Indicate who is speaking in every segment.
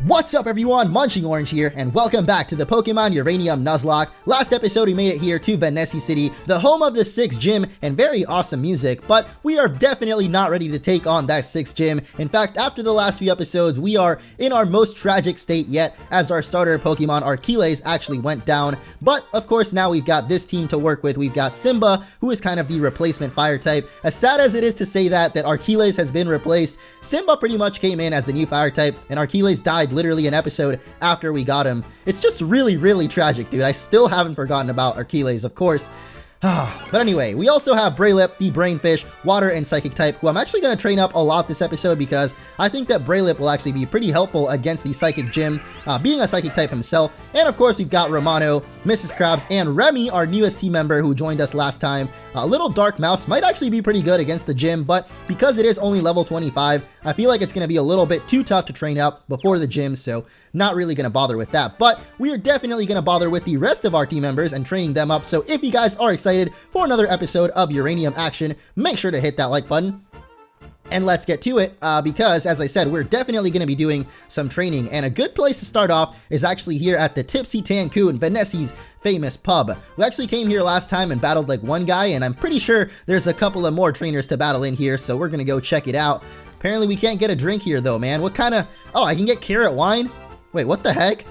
Speaker 1: What's up everyone, MunchingOrange here, and welcome back to the Pokemon Uranium Nuzlocke. Last episode we made it here to Venusi City, the home of the 6th gym, and very awesome music, but we are definitely not ready to take on that 6th gym. In fact, after the last few episodes, we are in our most tragic state yet, as our starter Pokemon Archeles actually went down. But of course now we've got this team to work with. We've got Simba, who is kind of the replacement fire type. As sad as it is to say that Archeles has been replaced, Simba pretty much came in as the new fire type, and Archeles died literally an episode after we got him. It's just really tragic, dude. I still haven't forgotten about Archeles, of course. But anyway, we also have Braylip, the Brainfish, Water and Psychic type, who I'm actually going to train up a lot this episode because I think that Braylip will actually be pretty helpful against the Psychic Gym, being a Psychic type himself. And of course, we've got Romano, Mrs. Krabs, and Remy, our newest team member who joined us last time. Little Dark Mouse might actually be pretty good against the gym, but because it is only level 25, I feel like it's going to be a little bit too tough to train up before the gym, so not really going to bother with that. But we are definitely going to bother with the rest of our team members and training them up, so if you guys are excited for another episode of Uranium action, make sure to hit that like button. And let's get to it, because as I said, we're definitely going to be doing some training, and a good place to start off is actually here at the Tipsy Tancoon, Venusi's famous pub. We actually came here last time and battled like one guy, and I'm pretty sure there's a couple of more trainers to battle in here, so we're going to go check it out. Apparently we can't get a drink here though, man. What kind of... Oh, I can get carrot wine? Wait, what the heck?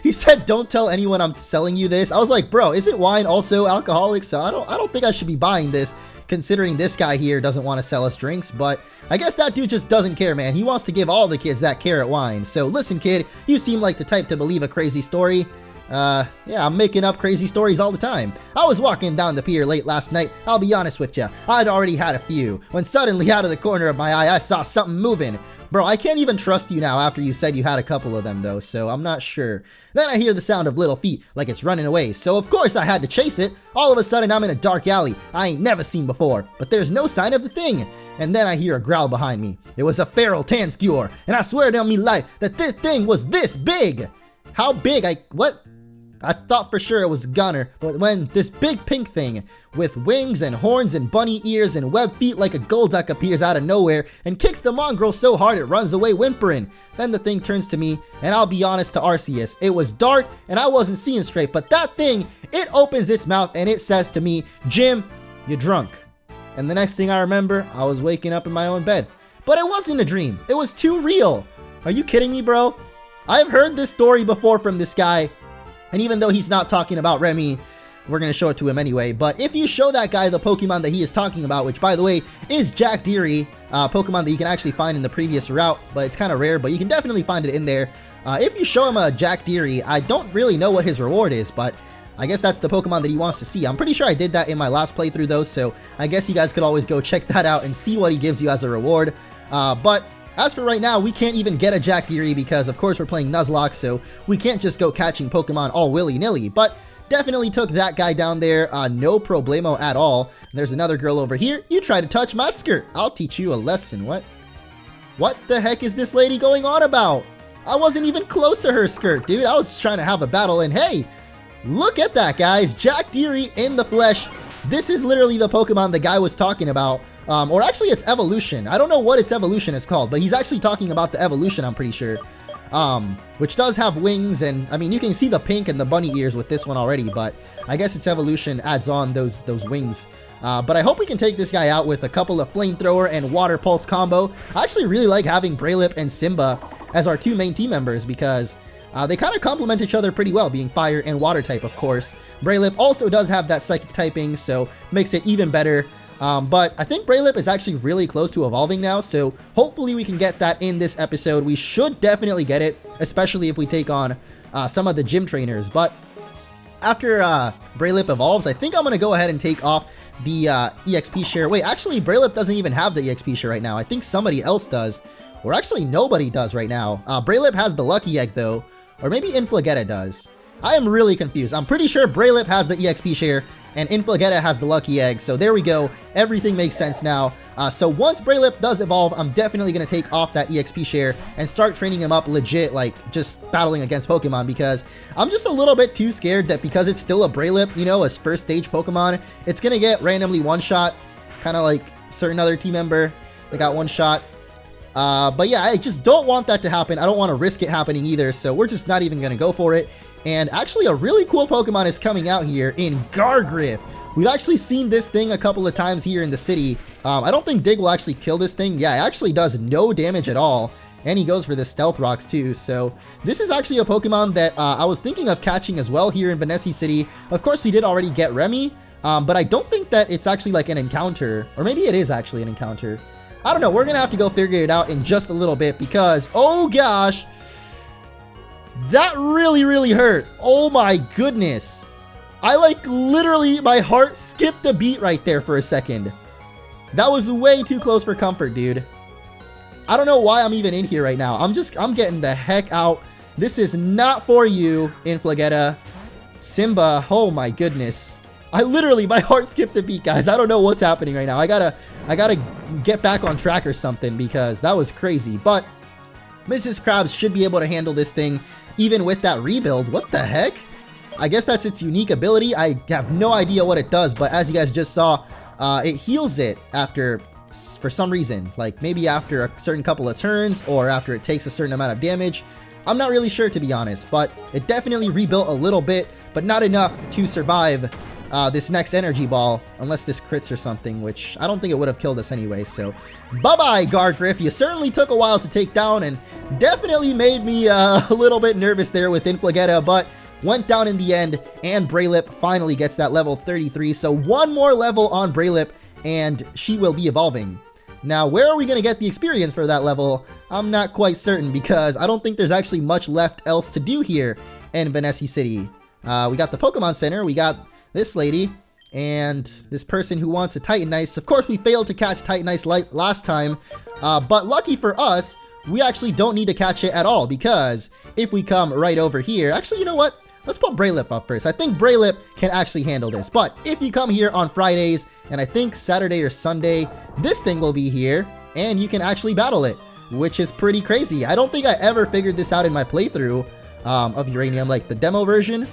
Speaker 1: He said, don't tell anyone I'm selling you this. I was like, bro, isn't wine also alcoholic? So I don't think I should be buying this, considering this guy here doesn't want to sell us drinks. But I guess that dude just doesn't care, man. He wants to give all the kids that carrot wine. So listen, kid, you seem like the type to believe a crazy story. Yeah, I'm making up crazy stories all the time. I was walking down the pier late last night. I'll be honest with you, I'd already had a few, when suddenly out of the corner of my eye, I saw something moving. Bro, I can't even trust you now after you said you had a couple of them though, so I'm not sure. Then I hear the sound of little feet, like it's running away, so of course I had to chase it. All of a sudden I'm in a dark alley I ain't never seen before, but there's no sign of the thing. And then I hear a growl behind me. It was a feral Tanscure, and I swear on me life that this thing was this big. How big? What? I thought for sure it was Gunner, but when this big pink thing with wings and horns and bunny ears and webbed feet like a Golduck appears out of nowhere and kicks the mongrel so hard it runs away whimpering. Then the thing turns to me, and I'll be honest to Arceus, it was dark and I wasn't seeing straight, but that thing, it opens its mouth and it says to me, Jim, you're drunk. And the next thing I remember, I was waking up in my own bed. But it wasn't a dream, it was too real. Are you kidding me, bro? I've heard this story before from this guy. And even though he's not talking about Remy, we're going to show it to him anyway. But if you show that guy the Pokemon that he is talking about, which by the way is Jack Deary, Pokemon that you can actually find in the previous route, but it's kind of rare, but you can definitely find it in there. If you show him a Jack Deary, I don't really know what his reward is, but I guess that's the Pokemon that he wants to see. I'm pretty sure I did that in my last playthrough though, so I guess you guys could always go check that out and see what he gives you as a reward. But as for right now, we can't even get a Jack Deary because of course we're playing Nuzlocke, so we can't just go catching Pokemon all willy-nilly, but definitely took that guy down there, no problemo at all. There's another girl over here. You try to touch my skirt, I'll teach you a lesson. What the heck is this lady going on about? I wasn't even close to her skirt, dude. I was just trying to have a battle, and hey, look at that, guys. Jack Deary in the flesh. This is literally the Pokemon the guy was talking about. Or actually it's evolution. I don't know what its evolution is called, but he's actually talking about the evolution, I'm pretty sure. Which does have wings, and I mean you can see the pink and the bunny ears with this one already, but I guess its evolution adds on those wings. But I hope we can take this guy out with a couple of flamethrower and water pulse combo. I actually really like having Braylip and Simba as our two main team members because they kind of complement each other pretty well, being fire and water type, of course. Braylip also does have that psychic typing, so makes it even better. But I think Braylip is actually really close to evolving now, so hopefully we can get that in this episode. We should definitely get it, especially if we take on some of the gym trainers. But after Braylip evolves, I think I'm going to go ahead and take off the EXP share. Wait, actually Braylip doesn't even have the EXP share right now. I think somebody else does, or actually nobody does right now. Braylip has the Lucky Egg though, or maybe Infligetta does. I am really confused. I'm pretty sure Braylip has the EXP share and Infligetta has the Lucky Egg. So there we go. Everything makes sense now. So once Braylip does evolve, I'm definitely going to take off that EXP share and start training him up legit, like just battling against Pokemon, because I'm just a little bit too scared that because it's still a Braylip, you know, as first stage Pokemon, it's going to get randomly one-shot, kind of like certain other team member that got one shot. But yeah, I just don't want that to happen. I don't want to risk it happening either, so we're just not even going to go for it. And actually, a really cool Pokemon is coming out here in Gargriff. We've actually seen this thing a couple of times here in the city. I don't think Dig will actually kill this thing. Yeah, it actually does no damage at all. And he goes for the Stealth Rocks too. So this is actually a Pokemon that I was thinking of catching as well here in Venusi City. Of course, we did already get Remy, but I don't think that it's actually like an encounter. Or maybe it is actually an encounter. I don't know. We're going to have to go figure it out in just a little bit because, oh gosh, that really hurt. Oh my goodness. I like literally, my heart skipped a beat right there for a second. That was way too close for comfort, dude. I don't know why I'm even in here right now. I'm getting the heck out. This is not for you, Infligetta. Simba, oh my goodness. I literally, my heart skipped a beat, guys. I don't know what's happening right now. I gotta get back on track or something because that was crazy. But Mrs. Krabs should be able to handle this thing even with that rebuild. What the heck? I guess that's its unique ability. I have no idea what it does, but as you guys just saw, it heals it after, for some reason, like maybe after a certain couple of turns or after it takes a certain amount of damage. I'm not really sure, to be honest, but it definitely rebuilt a little bit, but not enough to survive this next energy ball, unless this crits or something, which I don't think it would have killed us anyway. So bye-bye, Gargriff. You certainly took a while to take down and definitely made me a little bit nervous there with Infligetta, but went down in the end, and Braylip finally gets that level 33. So one more level on Braylip, and she will be evolving. Now, where are we going to get the experience for that level? I'm not quite certain because I don't think there's actually much left else to do here in Venusi City. We got the Pokemon Center, we got this lady, and this person who wants a Titanite. Of course, we failed to catch Titanite last time, but lucky for us, we actually don't need to catch it at all because if we come right over here, actually, you know what? Let's put Braylip up first. I think Braylip can actually handle this. But if you come here on Fridays, and I think Saturday or Sunday, this thing will be here, and you can actually battle it, which is pretty crazy. I don't think I ever figured this out in my playthrough of Uranium, like the demo version,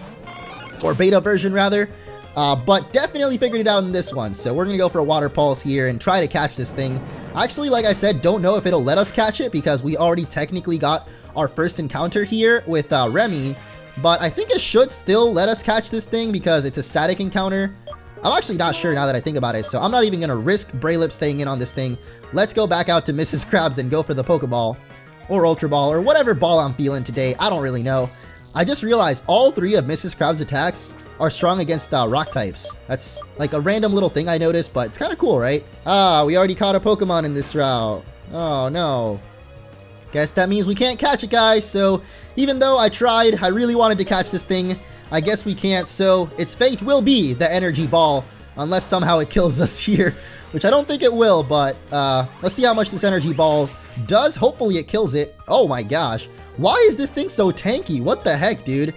Speaker 1: or beta version rather, but definitely figured it out in this one. So we're going to go for a Water Pulse here and try to catch this thing. Actually, like I said, don't know if it'll let us catch it because we already technically got our first encounter here with Remy. But I think it should still let us catch this thing because it's a static encounter. I'm actually not sure now that I think about it, so I'm not even going to risk Braylip staying in on this thing. Let's go back out to Mrs. Krabs and go for the Pokeball, or Ultra Ball, or whatever ball I'm feeling today. I don't really know. I just realized all three of Mrs. Krabs' attacks are strong against rock types. That's like a random little thing I noticed, but it's kind of cool, right? Ah, we already caught a Pokemon in this route. Oh, no. Guess that means we can't catch it, guys. So even though I tried, I really wanted to catch this thing, I guess we can't. So its fate will be the energy ball, unless somehow it kills us here, which I don't think it will. But let's see how much this energy ball does. Hopefully it kills it. Oh my gosh. Why is this thing so tanky? What the heck, dude?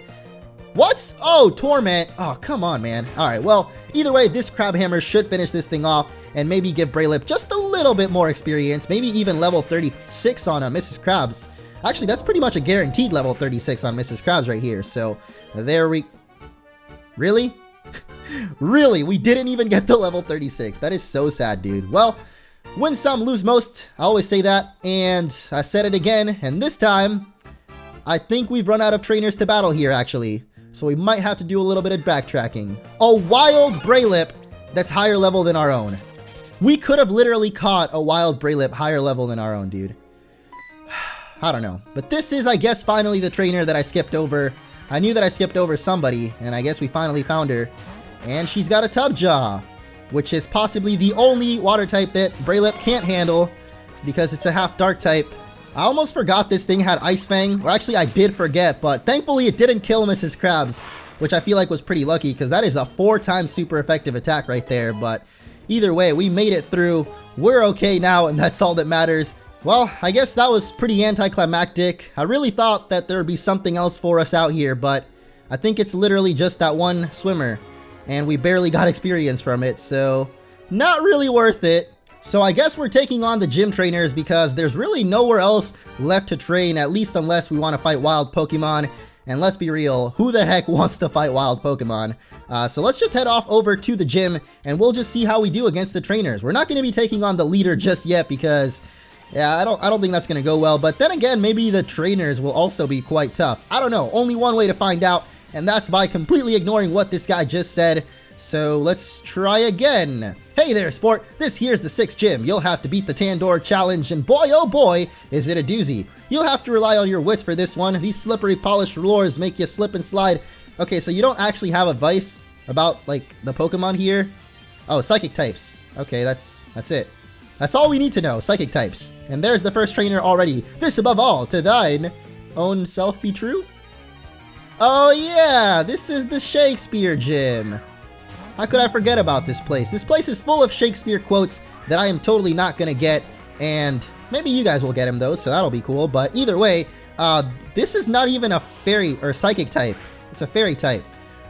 Speaker 1: What? Oh, Torment. Oh, come on, man. All right, well, either way, this Crabhammer should finish this thing off and maybe give Braylip just a little bit more experience, maybe even level 36 on Mrs. Krabs. Actually, that's pretty much a guaranteed level 36 on Mrs. Krabs right here. So there we... Really? Really? We didn't even get to level 36. That is so sad, dude. Well, win some, lose most. I always say that, and I said it again, and this time, I think we've run out of trainers to battle here, actually. So we might have to do a little bit of backtracking. A wild Braylip that's higher level than our own. We could have literally caught a wild Braylip higher level than our own, dude. I don't know. But this is, I guess, finally the trainer that I skipped over. I knew that I skipped over somebody, and I guess we finally found her. And she's got a Tubjaw, which is possibly the only water type that Braylip can't handle because it's a half dark type. I almost forgot this thing had Ice Fang. Or actually, I did forget, but thankfully it didn't kill Mrs. Krabs, which I feel like was pretty lucky because that is a 4-time super effective attack right there. But either way, we made it through. We're okay now, and that's all that matters. Well, I guess that was pretty anticlimactic. I really thought that there would be something else for us out here, but I think it's literally just that one swimmer, and we barely got experience from it, so not really worth it. So I guess we're taking on the gym trainers because there's really nowhere else left to train, at least unless we want to fight wild Pokemon. And let's be real, who the heck wants to fight wild Pokemon? So let's just head off over to the gym and we'll just see how we do against the trainers. We're not going to be taking on the leader just yet because Yeah, I don't think that's gonna go well, but then again, maybe the trainers will also be quite tough. I don't know, only one way to find out, and that's by completely ignoring what this guy just said. So let's try again. Hey there, sport, this here's the 6th gym. You'll have to beat the Tandor challenge, and boy oh boy, is it a doozy. You'll have to rely on your wits for this one. These slippery polished floors make you slip and slide. Okay, so you don't actually have advice about, like, the Pokemon here? Oh, psychic types. Okay, that's it. That's all we need to know, psychic types. And there's the first trainer already. This above all, to thine own self be true? Oh yeah, this is the Shakespeare gym. How could I forget about this place? This place is full of Shakespeare quotes that I am totally not gonna get, and maybe you guys will get him though, so that'll be cool. But either way, this is not even a fairy or psychic type. It's a fairy type.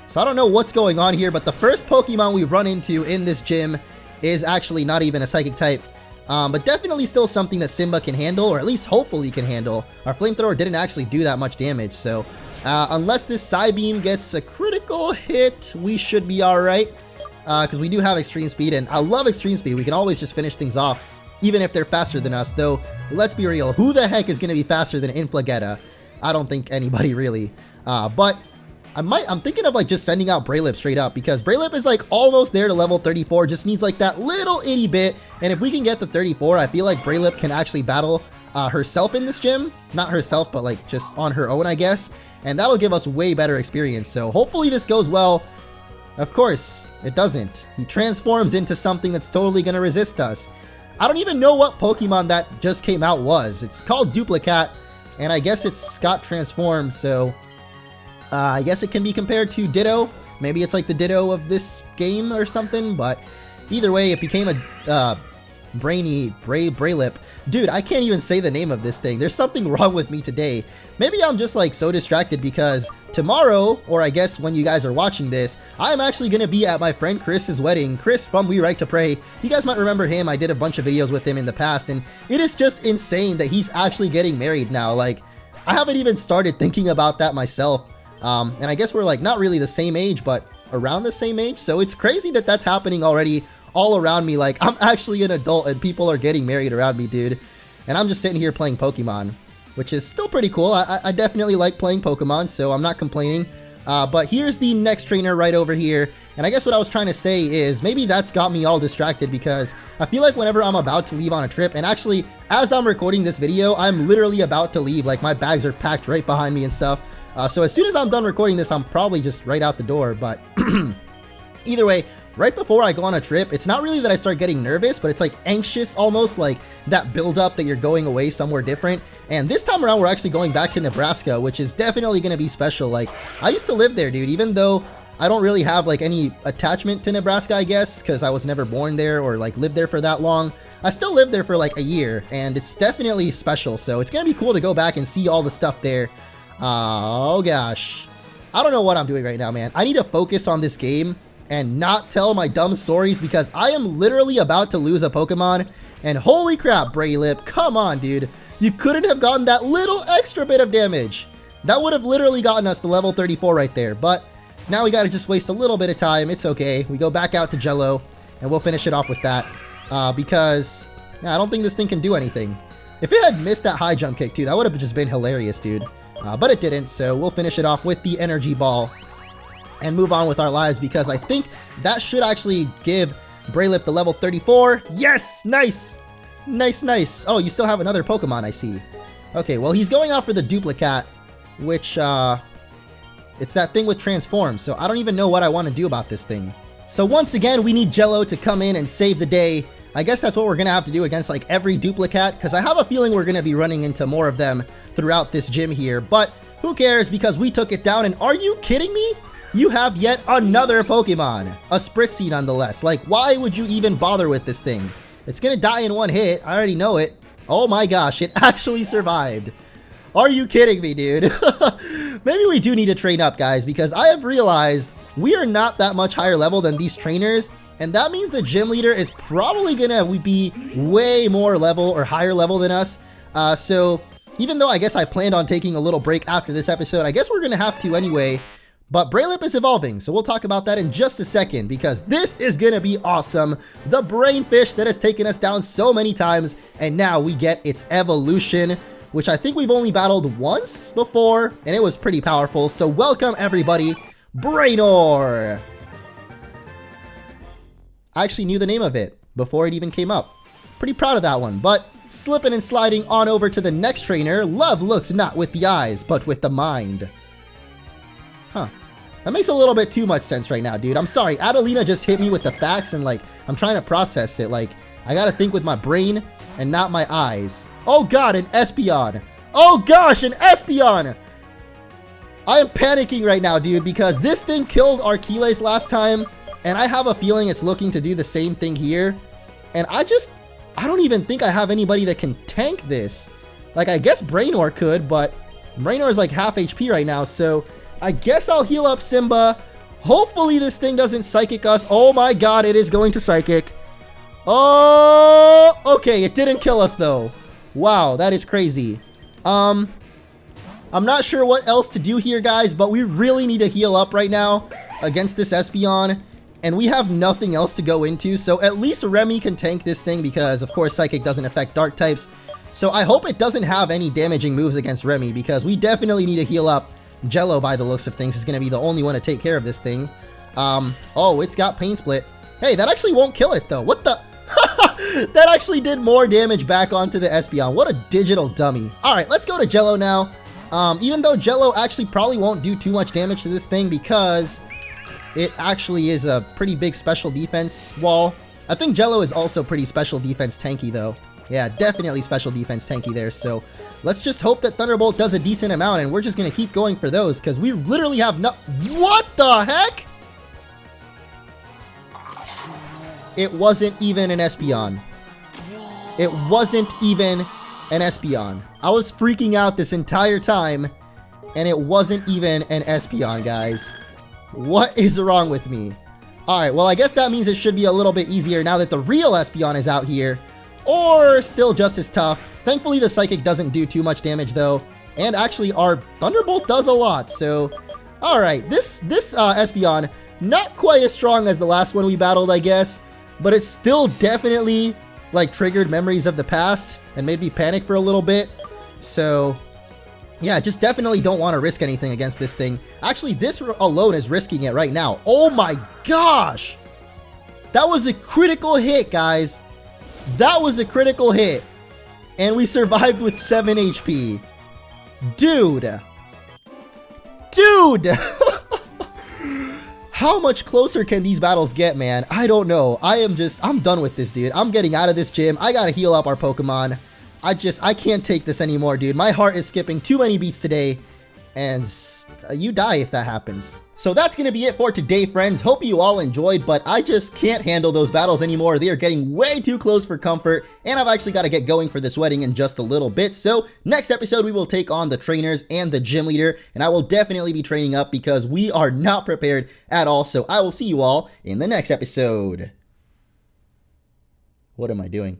Speaker 1: So I don't know what's going on here, but the first Pokemon we run into in this gym is actually not even a psychic type. But definitely still something that Simba can handle, or at least hopefully can handle. Our flamethrower didn't actually do that much damage, so unless this Psybeam gets a critical hit, we should be alright. Because we do have extreme speed, and I love extreme speed. We can always just finish things off, even if they're faster than us. Though, let's be real, who the heck is going to be faster than Inflagetta? I don't think anybody really. But I'm thinking of like just sending out Braylip straight up, because Braylip is like almost there to level 34, just needs like that little itty bit, and if we can get the 34, I feel like Braylip can actually battle herself in this gym. Not herself, but like just on her own, I guess, and that'll give us way better experience, so hopefully this goes well. Of course, it doesn't. He transforms into something that's totally gonna resist us. I don't even know what Pokemon that just came out was. It's called Duplicat, and I guess it's got transformed, so I guess it can be compared to Ditto. Maybe it's like the Ditto of this game or something, but either way, it became a Braylip. Dude, I can't even say the name of this thing. There's something wrong with me today. Maybe I'm just like so distracted because tomorrow, or I guess when you guys are watching this, I'm actually going to be at my friend Chris's wedding. Chris from We Right to Pray. You guys might remember him. I did a bunch of videos with him in the past, and it is just insane that he's actually getting married now. Like, I haven't even started thinking about that myself. And I guess we're like not really the same age, but around the same age. So it's crazy that that's happening already all around me. Like, I'm actually an adult and people are getting married around me, dude. And I'm just sitting here playing Pokemon, which is still pretty cool. I definitely like playing Pokemon, so I'm not complaining. But here's the next trainer right over here. And I guess what I was trying to say is maybe that's got me all distracted, because I feel like whenever I'm about to leave on a trip, and actually as I'm recording this video, I'm literally about to leave. Like, my bags are packed right behind me and stuff. So as soon as I'm done recording this, I'm probably just right out the door. But either way, right before I go on a trip, it's not really that I start getting nervous, but it's like anxious almost, like that build up that you're going away somewhere different. And this time around, we're actually going back to Nebraska, which is definitely going to be special. Like, I used to live there, dude, even though I don't really have like any attachment to Nebraska, I guess, because I was never born there or like lived there for that long. I still lived there for like a year, and it's definitely special. So it's going to be cool to go back and see all the stuff there. Oh gosh, I don't know what I'm doing right now, man. I need to focus on this game and not tell my dumb stories, because I am literally about to lose a Pokemon. And holy crap, Braylip, come on, dude. You couldn't have gotten that little extra bit of damage. That would have literally gotten us the level 34 right there. But now we gotta just waste a little bit of time. It's okay. We go back out to Jello and we'll finish it off with that, because I don't think this thing can do anything. If it had missed that high jump kick too, that would have just been hilarious, dude. But it didn't, so we'll finish it off with the energy ball and move on with our lives, because I think that should actually give Braylip the level 34. Yes! Nice! Nice, nice. Oh, you still have another Pokemon, I see. Okay, well, he's going out for the Duplicat, which, it's that thing with Transform, so I don't even know what I want to do about this thing. So once again, we need Jello to come in and save the day. I guess that's what we're going to have to do against like every Duplicat, because I have a feeling we're going to be running into more of them throughout this gym here. But who cares, because we took it down. And are you kidding me? You have yet another Pokemon. A Spritzee nonetheless. Like, why would you even bother with this thing? It's going to die in one hit. I already know it. Oh my gosh, it actually survived. Are you kidding me, dude? Maybe we do need to train up, guys, because I have realized we are not that much higher level than these trainers. And that means the gym leader is probably gonna be way more level or higher level than us. So even though I guess I planned on taking a little break after this episode, I guess we're gonna have to anyway. But Braylip is evolving, so we'll talk about that in just a second because this is gonna be awesome. The brainfish that has taken us down so many times, and now we get its evolution, which I think we've only battled once before, and it was pretty powerful. So welcome everybody, Brainor! I actually knew the name of it before it even came up. Pretty proud of that one, but slipping and sliding on over to the next trainer. Love looks not with the eyes, but with the mind. Huh. That makes a little bit too much sense right now, dude. I'm sorry. Adelina just hit me with the facts and like, I'm trying to process it. Like, I gotta think with my brain and not my eyes. Oh god, an Espeon. Oh gosh, an Espeon. I am panicking right now, dude, because this thing killed Archeles last time, and I have a feeling it's looking to do the same thing here. And I don't even think I have anybody that can tank this. Like, I guess Brainor could, but Brainor is like half HP right now, so I guess I'll heal up Simba. Hopefully this thing doesn't Psychic us. Oh my god, it is going to Psychic. Oh, okay, it didn't kill us though. Wow, that is crazy. I'm not sure what else to do here, guys, but we really need to heal up right now against this Espeon. And we have nothing else to go into, so at least Remy can tank this thing because, of course, Psychic doesn't affect Dark types. So I hope it doesn't have any damaging moves against Remy because we definitely need to heal up. Jello, by the looks of things, is going to be the only one to take care of this thing. Oh, it's got Pain Split. Hey, that actually won't kill it, though. What the? That actually did more damage back onto the Espeon. What a digital dummy. All right, let's go to Jello now. Even though Jello actually probably won't do too much damage to this thing because it actually is a pretty big special defense wall. I think Jello is also pretty special defense tanky though. Yeah, definitely special defense tanky there. So let's just hope that Thunderbolt does a decent amount and we're just going to keep going for those because we literally have no... What the heck? It wasn't even an Espeon. It wasn't even an Espeon. I was freaking out this entire time and it wasn't even an Espeon, guys. What is wrong with me? Alright, well I guess that means it should be a little bit easier now that the real Espeon is out here. Or still just as tough. Thankfully the Psychic doesn't do too much damage though. And actually our Thunderbolt does a lot, so... Alright, this Espeon, not quite as strong as the last one we battled, I guess. But it's still definitely, like, triggered memories of the past and made me panic for a little bit. So... yeah, just definitely don't want to risk anything against this thing. Actually, this alone is risking it right now. Oh my gosh! That was a critical hit, guys. That was a critical hit. And we survived with 7 HP. Dude! Dude! How much closer can these battles get, man? I don't know. I'm done with this, dude. I'm getting out of this gym. I gotta heal up our Pokemon. I can't take this anymore, dude. My heart is skipping too many beats today, and you die if that happens. So that's gonna be it for today, friends. Hope you all enjoyed, but I just can't handle those battles anymore. They are getting way too close for comfort, and I've actually got to get going for this wedding in just a little bit. So next episode, we will take on the trainers and the gym leader, and I will definitely be training up because we are not prepared at all. So I will see you all in the next episode. What am I doing?